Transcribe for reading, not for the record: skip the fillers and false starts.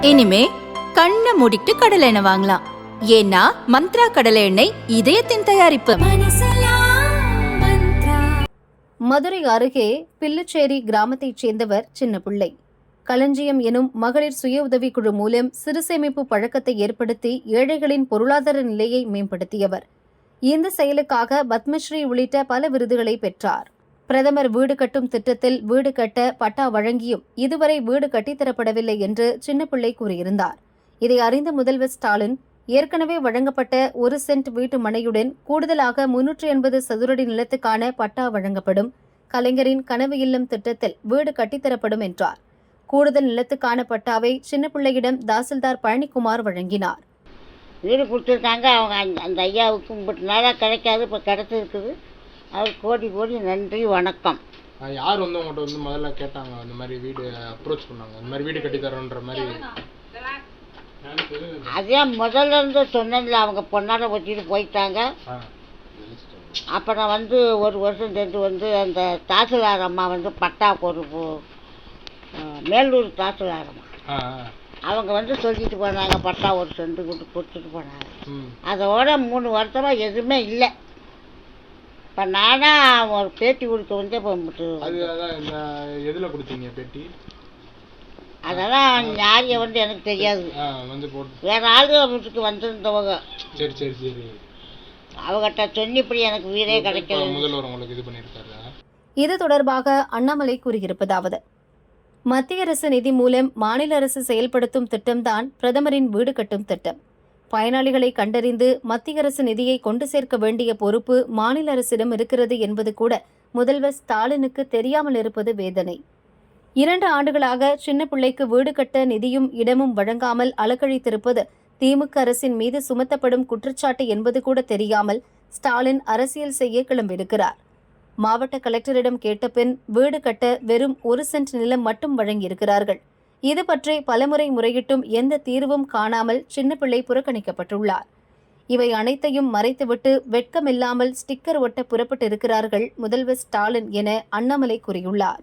இனிமே கண்ணை மூடிட்டு கடலை எண்ணெய் வாங்கலாம். ஏன்னா மந்த்ரா கடலை எண்ணெய் இதயத்தின் தயாரிப்பு. மதுரை அருகே பில்லுச்சேரி கிராமத்தைச் சேர்ந்தவர் சின்ன பிள்ளை. களஞ்சியம் எனும் மகளிர் சுய உதவிக்குழு மூலம் சிறு சேமிப்பு பழக்கத்தை ஏற்படுத்தி ஏழைகளின் பொருளாதார நிலையை மேம்படுத்தியவர். இந்த செயலுக்காக பத்மஸ்ரீ உள்ளிட்ட பல விருதுகளை பெற்றார். பிரதமர் வீடு கட்டும் திட்டத்தில் வீடு கட்ட பட்டா வழங்கியும் இதுவரை வீடு கட்டித்தரப்படவில்லை என்று சின்னப்பிள்ளை கூறியிருந்தார். இதை அறிந்த முதல்வர் ஸ்டாலின் ஏற்கனவே வழங்கப்பட்ட 1 சென்ட் வீட்டு மனையுடன் கூடுதலாக 380 சதுரடி நிலத்துக்கான பட்டா வழங்கப்படும். கலைஞரின் கனவு இல்லம் திட்டத்தில் வீடு கட்டித்தரப்படும் என்றார். கூடுதல் நிலத்துக்கான பட்டாவை சின்னப்பிள்ளையிடம் தாசில்தார் பழனிக்குமார் வழங்கினார். வீடு கொடுத்துருக்காங்க. அவங்க அந்த ஐயாவுக்கு கும்பிட்டு நாளாக கிடைக்காது, இப்போ கிடைச்சிருக்குது. அவர் கோடி கோடி நன்றி, வணக்கம். யார் வந்து உங்கள்கிட்ட வந்து முதல்ல கேட்டாங்க, அந்த மாதிரி வீடு அப்ரோச் பண்ணாங்க, இந்த மாதிரி வீடு கட்டித்தரோன்ற மாதிரி? அதே முதல்ல இருந்து சொன்னதில்ல, அவங்க பொண்ணாட வச்சுட்டு போயிட்டாங்க. அப்புறம் வந்து 1 வருஷம் சென்று வந்து அந்த தாசில்தார் அம்மா வந்து பட்டாவுக்கு ஒரு மேலூர் தாசில்தார் அம்மா அவங்க வந்து சொல்லிட்டு போனாங்க, பட்டா 1 சென்ட் கொடுத்துட்டு போனாங்க. அதோட 3 வருஷமாக எதுவுமே இல்லை. இப்போ நானாக ஒரு பேட்டி கொடுக்க வந்து எதில் கொடுத்தீங்க பேட்டி? அதெல்லாம் யாரைய வந்து எனக்கு தெரியாது. வேற ஆளுங்க வீட்டுக்கு வந்திருந்தவங்க. சரி சரி சரி. அவங்ககிட்ட சொன்னிப்படி எனக்கு வீடே கிடைக்கல. முதல்வர் உங்களுக்கு இது பண்ணியிருக்காரு. இது தொடர்பாக அண்ணாமலை கூறியிருப்பதாவது: மத்திய அரசு நிதி மூலம் மாநில அரசு செயல்படுத்தும் திட்டம்தான் பிரதமரின் வீடு கட்டும் திட்டம். பயனாளிகளை கண்டறிந்து மத்திய அரசு நிதியை கொண்டு சேர்க்க வேண்டிய பொறுப்பு மாநில அரசிடம் இருக்கிறது என்பது கூட முதல்வர் ஸ்டாலினுக்கு தெரியாமல் இருப்பது வேதனை. 2 ஆண்டுகளாக சின்ன பிள்ளைக்கு வீடு கட்ட நிதியும் இடமும் வழங்காமல் அலக்கழித்திருப்பது திமுக அரசின் மீது சுமத்தப்படும் குற்றச்சாட்டு என்பது கூட தெரியாமல் ஸ்டாலின் அரசியல் செய்ய கிளம்பியிருக்கிறார். மாவட்ட கலெக்டரிடம் கேட்டபின் வீடு கட்ட வெறும் 1 சென்ட் நிலம் மட்டும் வழங்கியிருக்கிறார்கள். இது பற்றி பலமுறை முறையிட்டும் எந்த தீர்வும் காணாமல் சின்னப்பிள்ளை புறக்கணிக்கப்பட்டுள்ளார். இவை அனைத்தையும் மறைத்துவிட்டு வெட்கமில்லாமல் ஸ்டிக்கர் ஒட்ட புறப்பட்டிருக்கிறார்கள் முதல்வர் ஸ்டாலின் என அண்ணாமலை கூறியுள்ளார்.